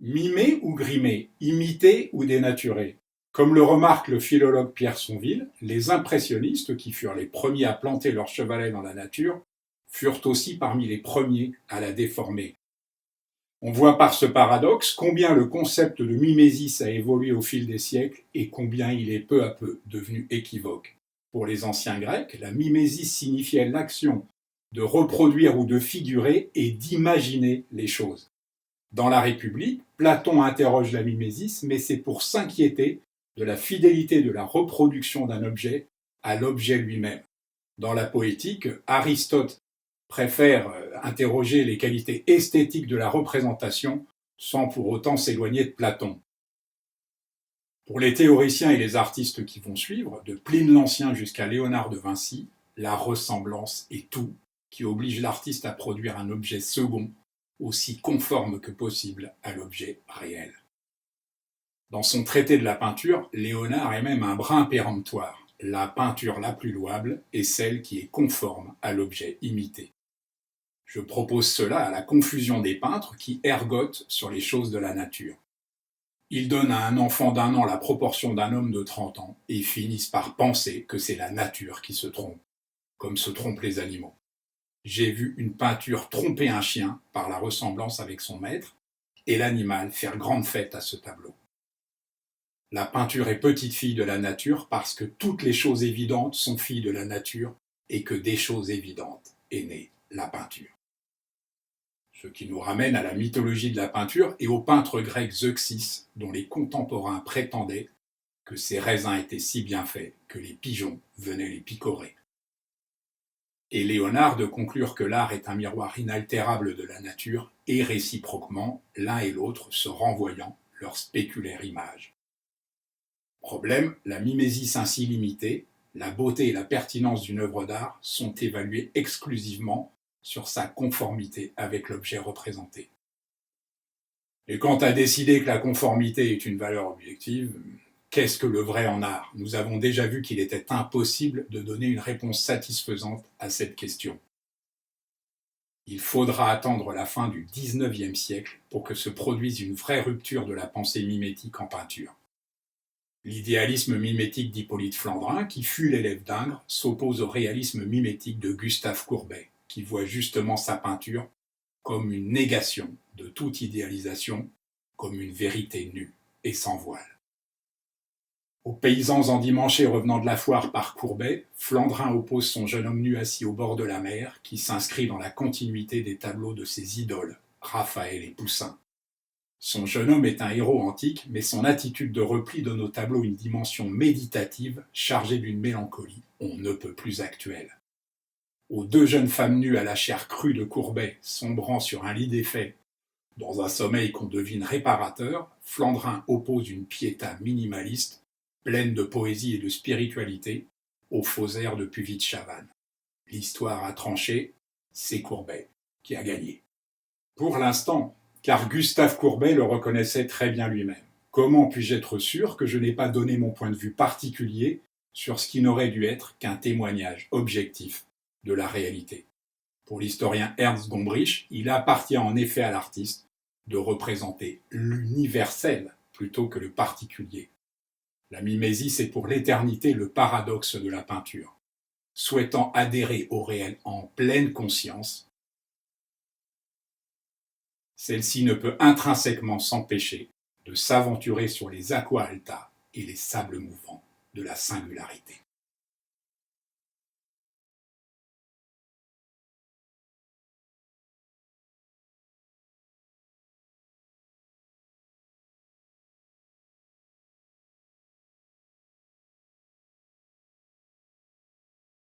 Mimer ou grimer, imiter ou dénaturer. Comme le remarque le philologue Pierre Sonville, les impressionnistes, qui furent les premiers à planter leur chevalet dans la nature, furent aussi parmi les premiers à la déformer. On voit par ce paradoxe combien le concept de mimésis a évolué au fil des siècles et combien il est peu à peu devenu équivoque. Pour les anciens Grecs, la mimésis signifiait l'action de reproduire ou de figurer et d'imaginer les choses. Dans la République, Platon interroge la mimésis, mais c'est pour s'inquiéter de la fidélité de la reproduction d'un objet à l'objet lui-même. Dans la poétique, Aristote préfère interroger les qualités esthétiques de la représentation sans pour autant s'éloigner de Platon. Pour les théoriciens et les artistes qui vont suivre, de Pline l'Ancien jusqu'à Léonard de Vinci, la ressemblance est tout, qui oblige l'artiste à produire un objet second, aussi conforme que possible à l'objet réel. Dans son traité de la peinture, Léonard est même un brin péremptoire. La peinture la plus louable est celle qui est conforme à l'objet imité. Je propose cela à la confusion des peintres qui ergotent sur les choses de la nature. Ils donnent à un enfant d'1 an la proportion d'un homme de 30 ans et finissent par penser que c'est la nature qui se trompe, comme se trompent les animaux. J'ai vu une peinture tromper un chien par la ressemblance avec son maître et l'animal faire grande fête à ce tableau. La peinture est petite fille de la nature parce que toutes les choses évidentes sont filles de la nature et que des choses évidentes est née la peinture. Ce qui nous ramène à la mythologie de la peinture et au peintre grec Zeuxis, dont les contemporains prétendaient que ses raisins étaient si bien faits que les pigeons venaient les picorer. Et Léonard de conclure que l'art est un miroir inaltérable de la nature et réciproquement, l'un et l'autre se renvoyant leur spéculaire image. Problème, la mimésis ainsi limitée, la beauté et la pertinence d'une œuvre d'art sont évaluées exclusivement sur sa conformité avec l'objet représenté. Et quant à décider que la conformité est une valeur objective, qu'est-ce que le vrai en art? Nous avons déjà vu qu'il était impossible de donner une réponse satisfaisante à cette question. Il faudra attendre la fin du XIXe siècle pour que se produise une vraie rupture de la pensée mimétique en peinture. L'idéalisme mimétique d'Hippolyte Flandrin, qui fut l'élève d'Ingres, s'oppose au réalisme mimétique de Gustave Courbet, qui voit justement sa peinture comme une négation de toute idéalisation, comme une vérité nue et sans voile. Aux paysans endimanchés revenant de la foire par Courbet, Flandrin oppose son jeune homme nu assis au bord de la mer, qui s'inscrit dans la continuité des tableaux de ses idoles, Raphaël et Poussin. Son jeune homme est un héros antique, mais son attitude de repli donne au tableau une dimension méditative, chargée d'une mélancolie on ne peut plus actuelle. Aux 2 jeunes femmes nues à la chair crue de Courbet, sombrant sur un lit défait, dans un sommeil qu'on devine réparateur, Flandrin oppose une piéta minimaliste, pleine de poésie et de spiritualité, aux faux airs de Puvis de Chavannes. L'histoire a tranché, c'est Courbet qui a gagné. Pour l'instant, car Gustave Courbet le reconnaissait très bien lui-même. Comment puis-je être sûr que je n'ai pas donné mon point de vue particulier sur ce qui n'aurait dû être qu'un témoignage objectif de la réalité? Pour l'historien Ernst Gombrich, il appartient en effet à l'artiste de représenter l'universel plutôt que le particulier. La mimésis est pour l'éternité le paradoxe de la peinture. Souhaitant adhérer au réel en pleine conscience, celle-ci ne peut intrinsèquement s'empêcher de s'aventurer sur les aqua alta et les sables mouvants de la singularité.